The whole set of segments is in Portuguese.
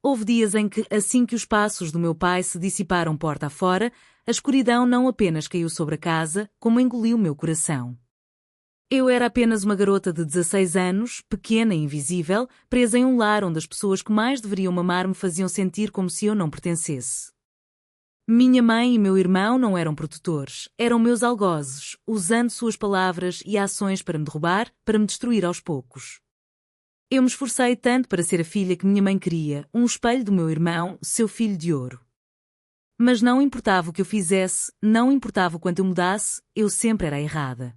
Houve dias em que, assim que os passos do meu pai se dissiparam porta afora, a escuridão não apenas caiu sobre a casa, como engoliu meu coração. Eu era apenas uma garota de 16 anos, pequena e invisível, presa em um lar onde as pessoas que mais deveriam amar me faziam sentir como se eu não pertencesse. Minha mãe e meu irmão não eram protetores, eram meus algozes, usando suas palavras e ações para me derrubar, para me destruir aos poucos. Eu me esforcei tanto para ser a filha que minha mãe queria, um espelho do meu irmão, seu filho de ouro. Mas não importava o que eu fizesse, não importava o quanto eu mudasse, eu sempre era errada.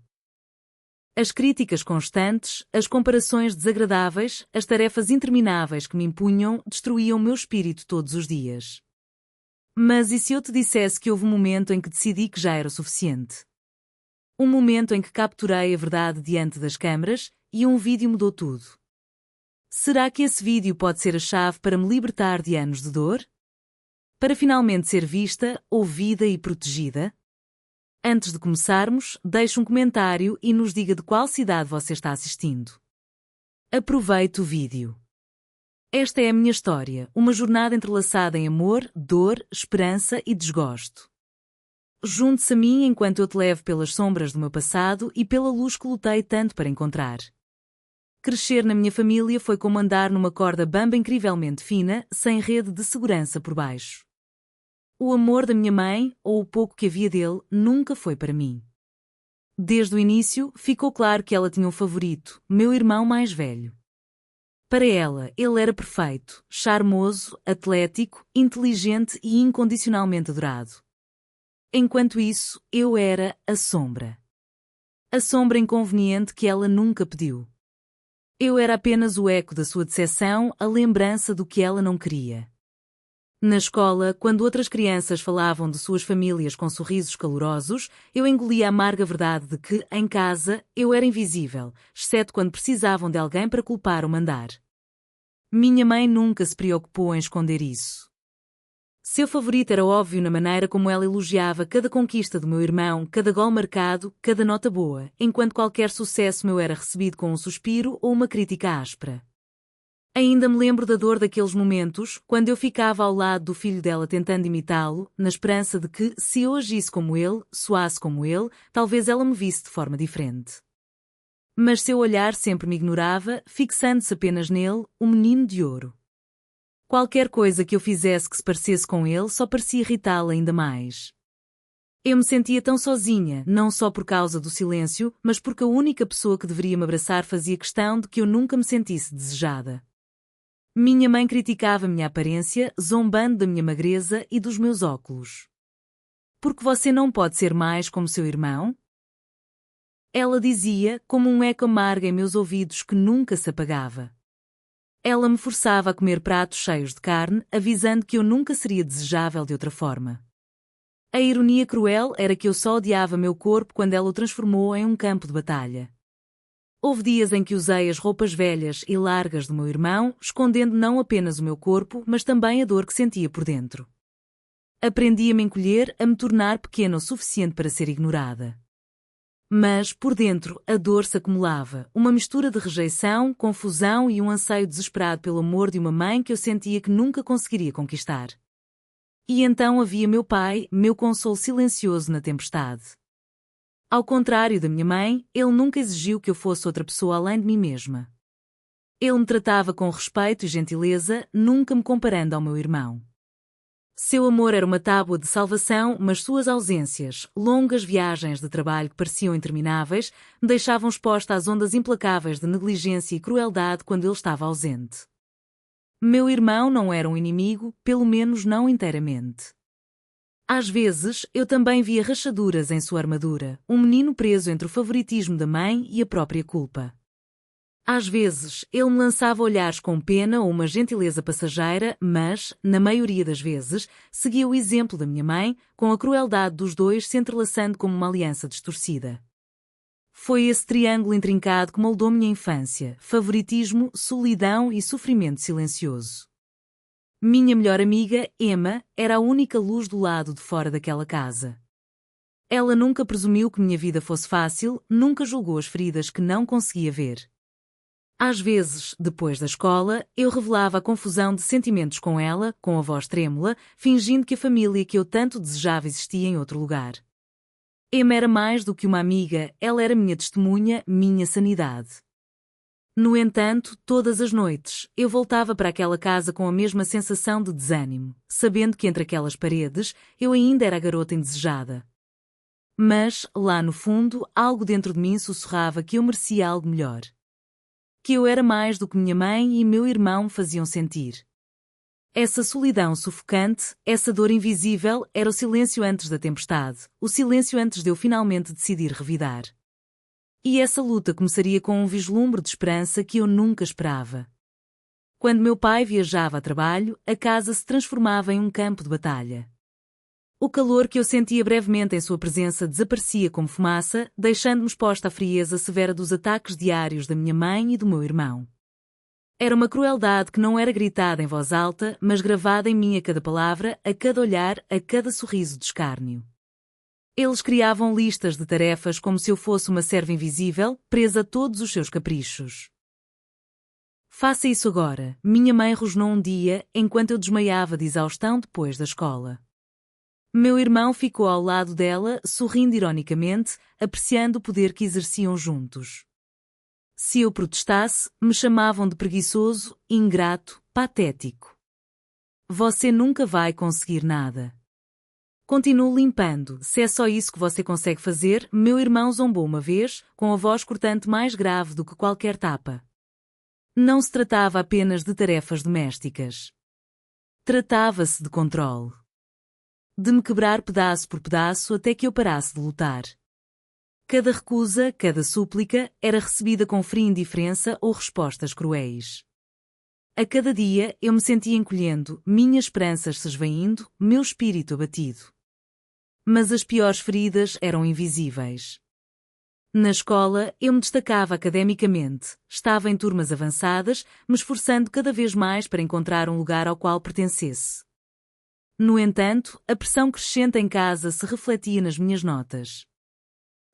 As críticas constantes, as comparações desagradáveis, as tarefas intermináveis que me impunham destruíam meu espírito todos os dias. Mas e se eu te dissesse que houve um momento em que decidi que já era o suficiente? Um momento em que capturei a verdade diante das câmaras e um vídeo mudou tudo. Será que esse vídeo pode ser a chave para me libertar de anos de dor? Para finalmente ser vista, ouvida e protegida? Antes de começarmos, deixe um comentário e nos diga de qual cidade você está assistindo. Aproveite o vídeo. Esta é a minha história, uma jornada entrelaçada em amor, dor, esperança e desgosto. Junte-se a mim enquanto eu te levo pelas sombras do meu passado e pela luz que lutei tanto para encontrar. Crescer na minha família foi como andar numa corda bamba incrivelmente fina, sem rede de segurança por baixo. O amor da minha mãe, ou o pouco que havia dele, nunca foi para mim. Desde o início, ficou claro que ela tinha um favorito, meu irmão mais velho. Para ela, ele era perfeito, charmoso, atlético, inteligente e incondicionalmente adorado. Enquanto isso, eu era a sombra. A sombra inconveniente que ela nunca pediu. Eu era apenas o eco da sua decepção, a lembrança do que ela não queria. Na escola, quando outras crianças falavam de suas famílias com sorrisos calorosos, eu engolia a amarga verdade de que, em casa, eu era invisível, exceto quando precisavam de alguém para culpar ou mandar. Minha mãe nunca se preocupou em esconder isso. Seu favorito era óbvio na maneira como ela elogiava cada conquista do meu irmão, cada gol marcado, cada nota boa, enquanto qualquer sucesso meu era recebido com um suspiro ou uma crítica áspera. Ainda me lembro da dor daqueles momentos, quando eu ficava ao lado do filho dela tentando imitá-lo, na esperança de que, se eu agisse como ele, soasse como ele, talvez ela me visse de forma diferente. Mas seu olhar sempre me ignorava, fixando-se apenas nele, o menino de ouro. Qualquer coisa que eu fizesse que se parecesse com ele só parecia irritá-la ainda mais. Eu me sentia tão sozinha, não só por causa do silêncio, mas porque a única pessoa que deveria me abraçar fazia questão de que eu nunca me sentisse desejada. Minha mãe criticava minha aparência, zombando da minha magreza e dos meus óculos. Porque você não pode ser mais como seu irmão? Ela dizia, como um eco amargo em meus ouvidos que nunca se apagava. Ela me forçava a comer pratos cheios de carne, avisando que eu nunca seria desejável de outra forma. A ironia cruel era que eu só odiava meu corpo quando ela o transformou em um campo de batalha. Houve dias em que usei as roupas velhas e largas do meu irmão, escondendo não apenas o meu corpo, mas também a dor que sentia por dentro. Aprendi a me encolher, a me tornar pequena o suficiente para ser ignorada. Mas, por dentro, a dor se acumulava, uma mistura de rejeição, confusão e um anseio desesperado pelo amor de uma mãe que eu sentia que nunca conseguiria conquistar. E então havia meu pai, meu consolo silencioso na tempestade. Ao contrário da minha mãe, ele nunca exigiu que eu fosse outra pessoa além de mim mesma. Ele me tratava com respeito e gentileza, nunca me comparando ao meu irmão. Seu amor era uma tábua de salvação, mas suas ausências, longas viagens de trabalho que pareciam intermináveis, me deixavam exposta às ondas implacáveis de negligência e crueldade quando ele estava ausente. Meu irmão não era um inimigo, pelo menos não inteiramente. Às vezes, eu também via rachaduras em sua armadura, um menino preso entre o favoritismo da mãe e a própria culpa. Às vezes, ele me lançava olhares com pena ou uma gentileza passageira, mas, na maioria das vezes, seguia o exemplo da minha mãe, com a crueldade dos dois se entrelaçando como uma aliança distorcida. Foi esse triângulo intrincado que moldou minha infância: favoritismo, solidão e sofrimento silencioso. Minha melhor amiga, Emma, era a única luz do lado de fora daquela casa. Ela nunca presumiu que minha vida fosse fácil, nunca julgou as feridas que não conseguia ver. Às vezes, depois da escola, eu revelava a confusão de sentimentos com ela, com a voz trêmula, fingindo que a família que eu tanto desejava existia em outro lugar. Emma era mais do que uma amiga, ela era minha testemunha, minha sanidade. No entanto, todas as noites, eu voltava para aquela casa com a mesma sensação de desânimo, sabendo que entre aquelas paredes, eu ainda era a garota indesejada. Mas, lá no fundo, algo dentro de mim sussurrava que eu merecia algo melhor. Que eu era mais do que minha mãe e meu irmão me faziam sentir. Essa solidão sufocante, essa dor invisível, era o silêncio antes da tempestade, o silêncio antes de eu finalmente decidir revidar. E essa luta começaria com um vislumbre de esperança que eu nunca esperava. Quando meu pai viajava a trabalho, a casa se transformava em um campo de batalha. O calor que eu sentia brevemente em sua presença desaparecia como fumaça, deixando-me exposta à frieza severa dos ataques diários da minha mãe e do meu irmão. Era uma crueldade que não era gritada em voz alta, mas gravada em mim a cada palavra, a cada olhar, a cada sorriso de escárnio. Eles criavam listas de tarefas como se eu fosse uma serva invisível, presa a todos os seus caprichos. Faça isso agora, minha mãe rosnou um dia, enquanto eu desmaiava de exaustão depois da escola. Meu irmão ficou ao lado dela, sorrindo ironicamente, apreciando o poder que exerciam juntos. Se eu protestasse, me chamavam de preguiçoso, ingrato, patético. Você nunca vai conseguir nada. Continuo limpando, se é só isso que você consegue fazer, meu irmão zombou uma vez, com a voz cortante mais grave do que qualquer tapa. Não se tratava apenas de tarefas domésticas. Tratava-se de controle. De me quebrar pedaço por pedaço até que eu parasse de lutar. Cada recusa, cada súplica, era recebida com fria indiferença ou respostas cruéis. A cada dia eu me sentia encolhendo, minhas esperanças se esvaindo, meu espírito abatido. Mas as piores feridas eram invisíveis. Na escola, eu me destacava academicamente, estava em turmas avançadas, me esforçando cada vez mais para encontrar um lugar ao qual pertencesse. No entanto, a pressão crescente em casa se refletia nas minhas notas.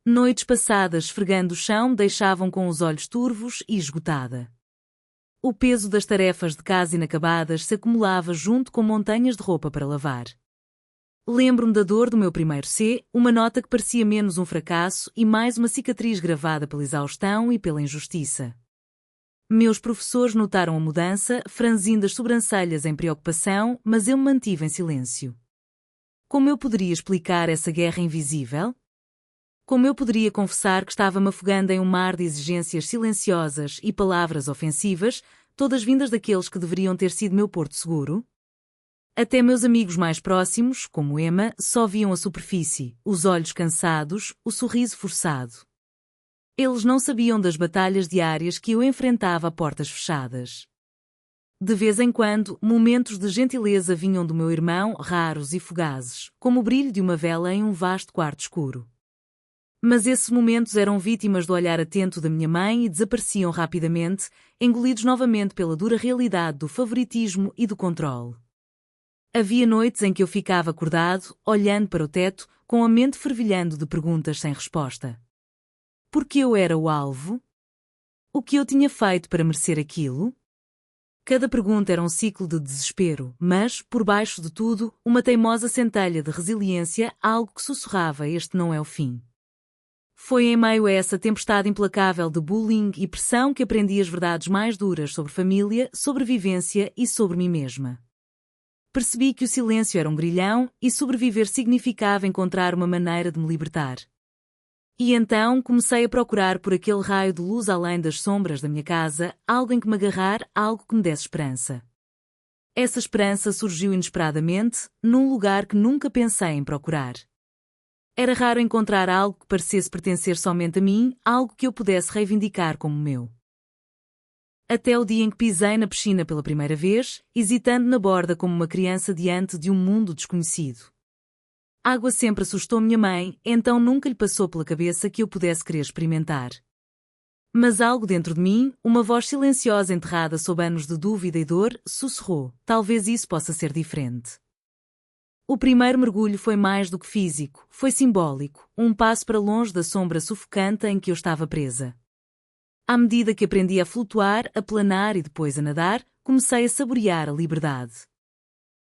Noites passadas esfregando o chão deixavam com os olhos turvos e esgotada. O peso das tarefas de casa inacabadas se acumulava junto com montanhas de roupa para lavar. Lembro-me da dor do meu primeiro C, uma nota que parecia menos um fracasso e mais uma cicatriz gravada pela exaustão e pela injustiça. Meus professores notaram a mudança, franzindo as sobrancelhas em preocupação, mas eu me mantive em silêncio. Como eu poderia explicar essa guerra invisível? Como eu poderia confessar que estava-me afogando em um mar de exigências silenciosas e palavras ofensivas, todas vindas daqueles que deveriam ter sido meu porto seguro? Até meus amigos mais próximos, como Emma, só viam a superfície, os olhos cansados, o sorriso forçado. Eles não sabiam das batalhas diárias que eu enfrentava a portas fechadas. De vez em quando, momentos de gentileza vinham do meu irmão, raros e fugazes, como o brilho de uma vela em um vasto quarto escuro. Mas esses momentos eram vítimas do olhar atento da minha mãe e desapareciam rapidamente, engolidos novamente pela dura realidade do favoritismo e do controle. Havia noites em que eu ficava acordado, olhando para o teto, com a mente fervilhando de perguntas sem resposta. Por que eu era o alvo? O que eu tinha feito para merecer aquilo? Cada pergunta era um ciclo de desespero, mas, por baixo de tudo, uma teimosa centelha de resiliência, algo que sussurrava: este não é o fim. Foi em meio a essa tempestade implacável de bullying e pressão que aprendi as verdades mais duras sobre família, sobrevivência e sobre mim mesma. Percebi que o silêncio era um grilhão e sobreviver significava encontrar uma maneira de me libertar. E então comecei a procurar por aquele raio de luz além das sombras da minha casa, algo em que me agarrar, algo que me desse esperança. Essa esperança surgiu inesperadamente, num lugar que nunca pensei em procurar. Era raro encontrar algo que parecesse pertencer somente a mim, algo que eu pudesse reivindicar como meu. Até o dia em que pisei na piscina pela primeira vez, hesitando na borda como uma criança diante de um mundo desconhecido. A água sempre assustou minha mãe, então nunca lhe passou pela cabeça que eu pudesse querer experimentar. Mas algo dentro de mim, uma voz silenciosa enterrada sob anos de dúvida e dor, sussurrou: talvez isso possa ser diferente. O primeiro mergulho foi mais do que físico, foi simbólico, um passo para longe da sombra sufocante em que eu estava presa. À medida que aprendi a flutuar, a planar e depois a nadar, comecei a saborear a liberdade.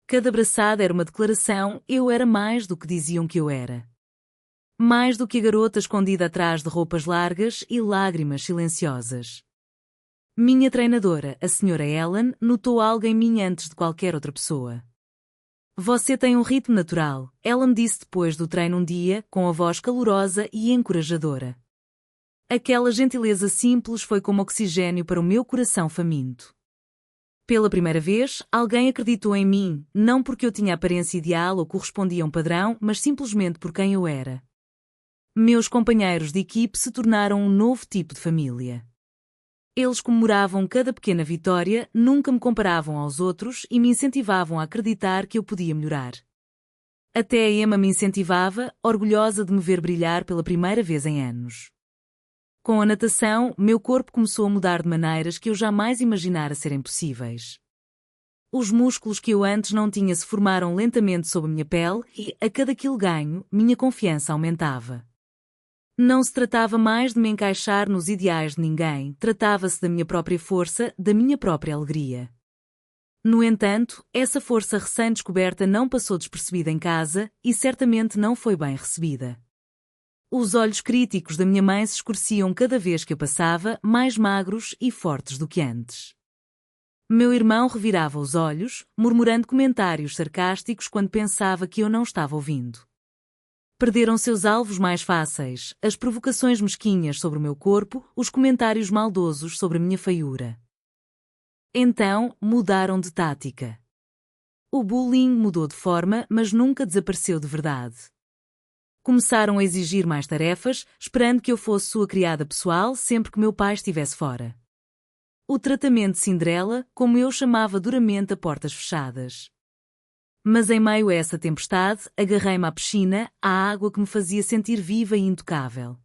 Cada braçada era uma declaração, eu era mais do que diziam que eu era. Mais do que a garota escondida atrás de roupas largas e lágrimas silenciosas. Minha treinadora, a Sra. Ellen, notou algo em mim antes de qualquer outra pessoa. Você tem um ritmo natural, ela me disse depois do treino um dia, com a voz calorosa e encorajadora. Aquela gentileza simples foi como oxigênio para o meu coração faminto. Pela primeira vez, alguém acreditou em mim, não porque eu tinha aparência ideal ou correspondia a um padrão, mas simplesmente por quem eu era. Meus companheiros de equipe se tornaram um novo tipo de família. Eles comemoravam cada pequena vitória, nunca me comparavam aos outros e me incentivavam a acreditar que eu podia melhorar. Até a Emma me incentivava, orgulhosa de me ver brilhar pela primeira vez em anos. Com a natação, meu corpo começou a mudar de maneiras que eu jamais imaginara serem possíveis. Os músculos que eu antes não tinha se formaram lentamente sob a minha pele e, a cada quilo ganho, minha confiança aumentava. Não se tratava mais de me encaixar nos ideais de ninguém, tratava-se da minha própria força, da minha própria alegria. No entanto, essa força recém-descoberta não passou despercebida em casa e certamente não foi bem recebida. Os olhos críticos da minha mãe se escureciam cada vez que eu passava, mais magros e fortes do que antes. Meu irmão revirava os olhos, murmurando comentários sarcásticos quando pensava que eu não estava ouvindo. Perderam seus alvos mais fáceis, as provocações mesquinhas sobre o meu corpo, os comentários maldosos sobre a minha feiura. Então, mudaram de tática. O bullying mudou de forma, mas nunca desapareceu de verdade. Começaram a exigir mais tarefas, esperando que eu fosse sua criada pessoal sempre que meu pai estivesse fora. O tratamento Cinderela, como eu chamava duramente a portas fechadas. Mas em meio a essa tempestade, agarrei-me à piscina, à água que me fazia sentir viva e intocável.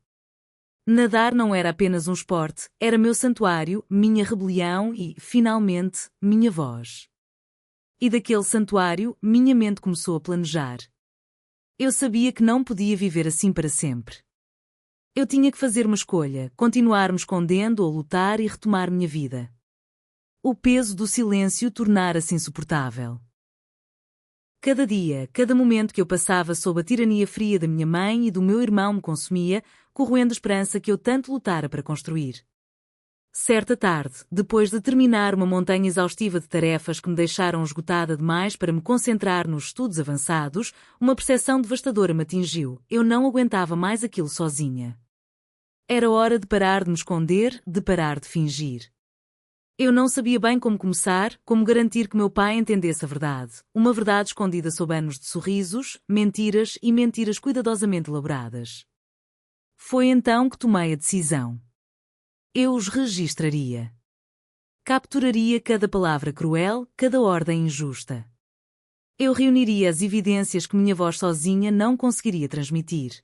Nadar não era apenas um esporte, era meu santuário, minha rebelião e, finalmente, minha voz. E daquele santuário, minha mente começou a planejar. Eu sabia que não podia viver assim para sempre. Eu tinha que fazer uma escolha, continuar me escondendo ou lutar e retomar minha vida. O peso do silêncio tornara-se insuportável. Cada dia, cada momento que eu passava sob a tirania fria da minha mãe e do meu irmão me consumia, corroendo a esperança que eu tanto lutara para construir. Certa tarde, depois de terminar uma montanha exaustiva de tarefas que me deixaram esgotada demais para me concentrar nos estudos avançados, uma percepção devastadora me atingiu. Eu não aguentava mais aquilo sozinha. Era hora de parar de me esconder, de parar de fingir. Eu não sabia bem como começar, como garantir que meu pai entendesse a verdade. Uma verdade escondida sob anos de sorrisos, mentiras e mentiras cuidadosamente elaboradas. Foi então que tomei a decisão. Eu os registraria. Capturaria cada palavra cruel, cada ordem injusta. Eu reuniria as evidências que minha voz sozinha não conseguiria transmitir.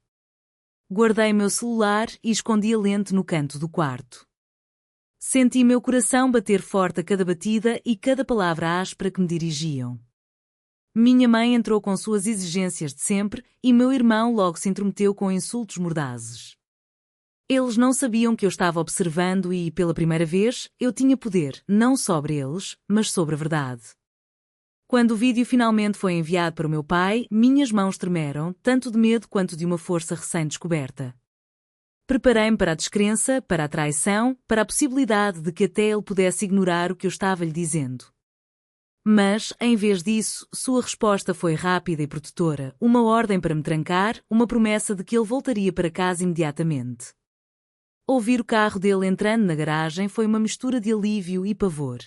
Guardei meu celular e escondi a lente no canto do quarto. Senti meu coração bater forte a cada batida e cada palavra áspera que me dirigiam. Minha mãe entrou com suas exigências de sempre e meu irmão logo se intrometeu com insultos mordazes. Eles não sabiam que eu estava observando e, pela primeira vez, eu tinha poder, não sobre eles, mas sobre a verdade. Quando o vídeo finalmente foi enviado para o meu pai, minhas mãos tremeram, tanto de medo quanto de uma força recém-descoberta. Preparei-me para a descrença, para a traição, para a possibilidade de que até ele pudesse ignorar o que eu estava lhe dizendo. Mas, em vez disso, sua resposta foi rápida e protetora, uma ordem para me trancar, uma promessa de que ele voltaria para casa imediatamente. Ouvir o carro dele entrando na garagem foi uma mistura de alívio e pavor.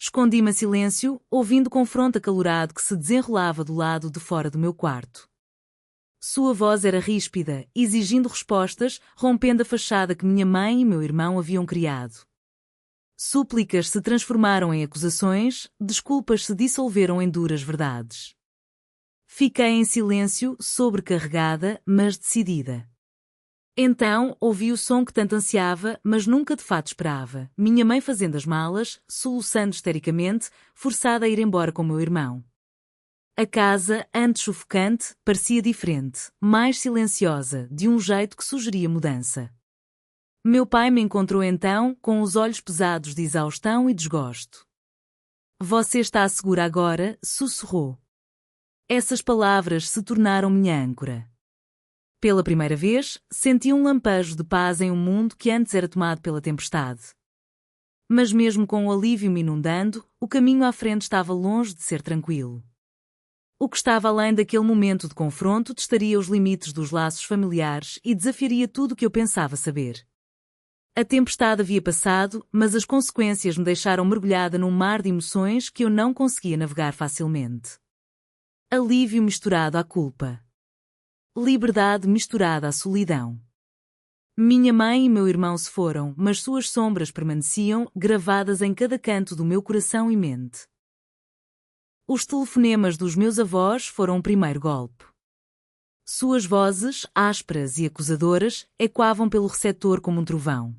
Escondi-me a silêncio, ouvindo o confronto acalorado que se desenrolava do lado de fora do meu quarto. Sua voz era ríspida, exigindo respostas, rompendo a fachada que minha mãe e meu irmão haviam criado. Súplicas se transformaram em acusações, desculpas se dissolveram em duras verdades. Fiquei em silêncio, sobrecarregada, mas decidida. Então, ouvi o som que tanto ansiava, mas nunca de fato esperava. Minha mãe fazendo as malas, soluçando histericamente, forçada a ir embora com meu irmão. A casa, antes sufocante, parecia diferente, mais silenciosa, de um jeito que sugeria mudança. Meu pai me encontrou então, com os olhos pesados de exaustão e desgosto. Você está segura agora, sussurrou. Essas palavras se tornaram minha âncora. Pela primeira vez, senti um lampejo de paz em um mundo que antes era tomado pela tempestade. Mas mesmo com o alívio me inundando, o caminho à frente estava longe de ser tranquilo. O que estava além daquele momento de confronto testaria os limites dos laços familiares e desafiaria tudo o que eu pensava saber. A tempestade havia passado, mas as consequências me deixaram mergulhada num mar de emoções que eu não conseguia navegar facilmente. Alívio misturado à culpa. Liberdade misturada à solidão. Minha mãe e meu irmão se foram, mas suas sombras permaneciam, gravadas em cada canto do meu coração e mente. Os telefonemas dos meus avós foram o primeiro golpe. Suas vozes, ásperas e acusadoras, ecoavam pelo receptor como um trovão.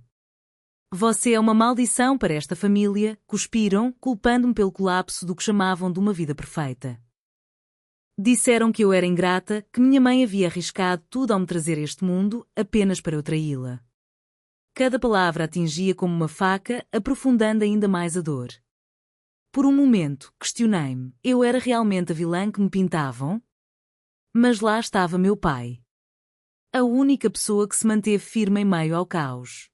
Você é uma maldição para esta família, cuspiram, culpando-me pelo colapso do que chamavam de uma vida perfeita. Disseram que eu era ingrata, que minha mãe havia arriscado tudo ao me trazer a este mundo, apenas para eu traí-la. Cada palavra atingia como uma faca, aprofundando ainda mais a dor. Por um momento, questionei-me, eu era realmente a vilã que me pintavam? Mas lá estava meu pai. A única pessoa que se manteve firme em meio ao caos.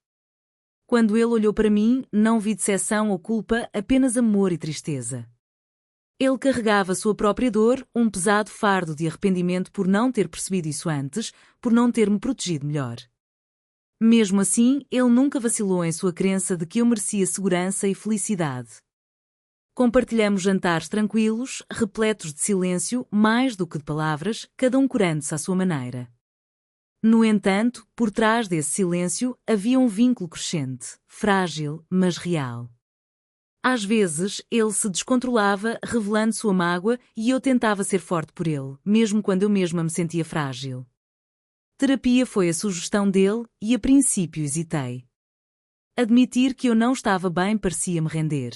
Quando ele olhou para mim, não vi decepção ou culpa, apenas amor e tristeza. Ele carregava sua própria dor, um pesado fardo de arrependimento por não ter percebido isso antes, por não ter me protegido melhor. Mesmo assim, ele nunca vacilou em sua crença de que eu merecia segurança e felicidade. Compartilhamos jantares tranquilos, repletos de silêncio, mais do que de palavras, cada um curando-se à sua maneira. No entanto, por trás desse silêncio, havia um vínculo crescente, frágil, mas real. Às vezes, ele se descontrolava, revelando sua mágoa, e eu tentava ser forte por ele, mesmo quando eu mesma me sentia frágil. Terapia foi a sugestão dele, e a princípio hesitei. Admitir que eu não estava bem parecia-me render.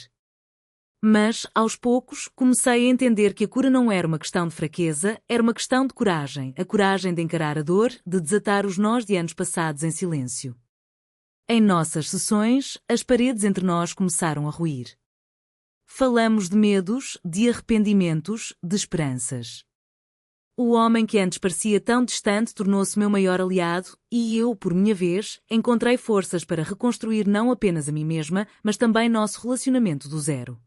Mas, aos poucos, comecei a entender que a cura não era uma questão de fraqueza, era uma questão de coragem, a coragem de encarar a dor, de desatar os nós de anos passados em silêncio. Em nossas sessões, as paredes entre nós começaram a ruir. Falamos de medos, de arrependimentos, de esperanças. O homem que antes parecia tão distante tornou-se meu maior aliado, e eu, por minha vez, encontrei forças para reconstruir não apenas a mim mesma, mas também nosso relacionamento do zero.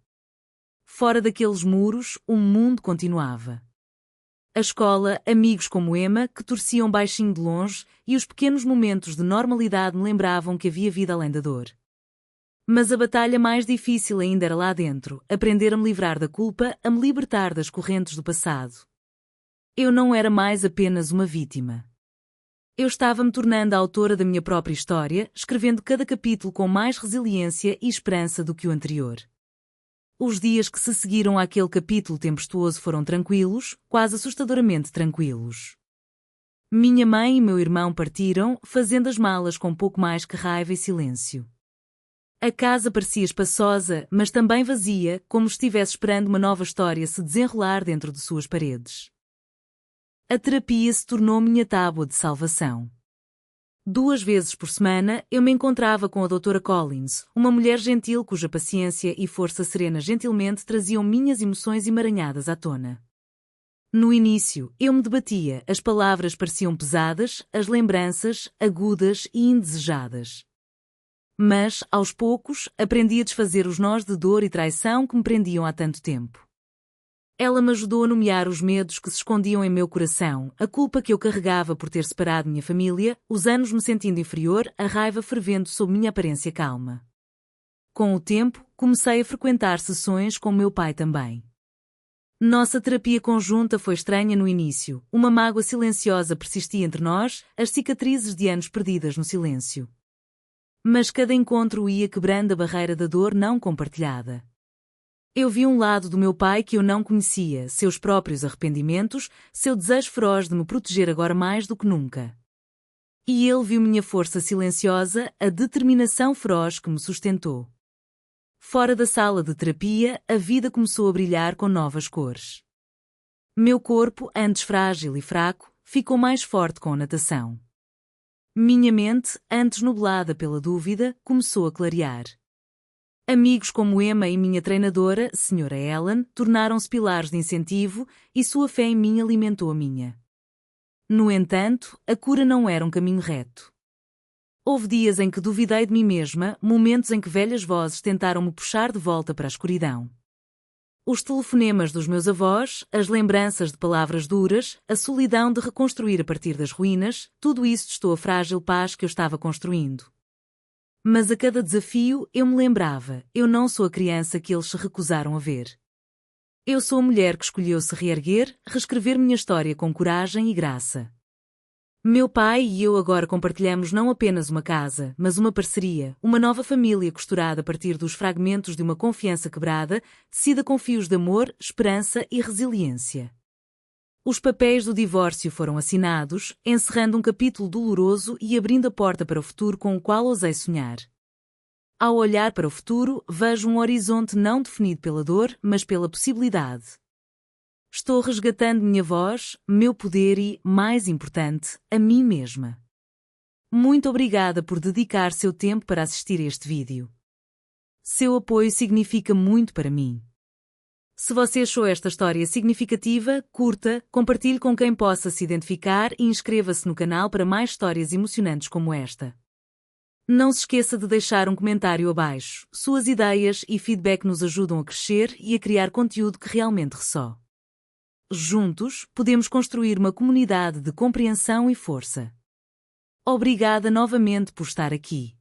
Fora daqueles muros, o mundo continuava. A escola, amigos como Emma, que torciam baixinho de longe, e os pequenos momentos de normalidade me lembravam que havia vida além da dor. Mas a batalha mais difícil ainda era lá dentro, aprender a me livrar da culpa, a me libertar das correntes do passado. Eu não era mais apenas uma vítima. Eu estava me tornando a autora da minha própria história, escrevendo cada capítulo com mais resiliência e esperança do que o anterior. Os dias que se seguiram àquele capítulo tempestuoso foram tranquilos, quase assustadoramente tranquilos. Minha mãe e meu irmão partiram, fazendo as malas com pouco mais que raiva e silêncio. A casa parecia espaçosa, mas também vazia, como estivesse esperando uma nova história se desenrolar dentro de suas paredes. A terapia se tornou minha tábua de salvação. 2 vezes por semana, eu me encontrava com a Dra. Collins, uma mulher gentil cuja paciência e força serena gentilmente traziam minhas emoções emaranhadas à tona. No início, eu me debatia, as palavras pareciam pesadas, as lembranças, agudas e indesejadas. Mas, aos poucos, aprendi a desfazer os nós de dor e traição que me prendiam há tanto tempo. Ela me ajudou a nomear os medos que se escondiam em meu coração, a culpa que eu carregava por ter separado minha família, os anos me sentindo inferior, a raiva fervendo sob minha aparência calma. Com o tempo, comecei a frequentar sessões com meu pai também. Nossa terapia conjunta foi estranha no início, uma mágoa silenciosa persistia entre nós, as cicatrizes de anos perdidas no silêncio. Mas cada encontro ia quebrando a barreira da dor não compartilhada. Eu vi um lado do meu pai que eu não conhecia, seus próprios arrependimentos, seu desejo feroz de me proteger agora mais do que nunca. E ele viu minha força silenciosa, a determinação feroz que me sustentou. Fora da sala de terapia, a vida começou a brilhar com novas cores. Meu corpo, antes frágil e fraco, ficou mais forte com a natação. Minha mente, antes nublada pela dúvida, começou a clarear. Amigos como Emma e minha treinadora, Sra. Ellen, tornaram-se pilares de incentivo e sua fé em mim alimentou a minha. No entanto, a cura não era um caminho reto. Houve dias em que duvidei de mim mesma, momentos em que velhas vozes tentaram me puxar de volta para a escuridão. Os telefonemas dos meus avós, as lembranças de palavras duras, a solidão de reconstruir a partir das ruínas, tudo isso testou a frágil paz que eu estava construindo. Mas a cada desafio eu me lembrava, eu não sou a criança que eles se recusaram a ver. Eu sou a mulher que escolheu se reerguer, reescrever minha história com coragem e graça. Meu pai e eu agora compartilhamos não apenas uma casa, mas uma parceria, uma nova família costurada a partir dos fragmentos de uma confiança quebrada, tecida com fios de amor, esperança e resiliência. Os papéis do divórcio foram assinados, encerrando um capítulo doloroso e abrindo a porta para o futuro com o qual ousei sonhar. Ao olhar para o futuro, vejo um horizonte não definido pela dor, mas pela possibilidade. Estou resgatando minha voz, meu poder e, mais importante, a mim mesma. Muito obrigada por dedicar seu tempo para assistir a este vídeo. Seu apoio significa muito para mim. Se você achou esta história significativa, curta, compartilhe com quem possa se identificar e inscreva-se no canal para mais histórias emocionantes como esta. Não se esqueça de deixar um comentário abaixo. Suas ideias e feedback nos ajudam a crescer e a criar conteúdo que realmente ressoa. Juntos, podemos construir uma comunidade de compreensão e força. Obrigada novamente por estar aqui.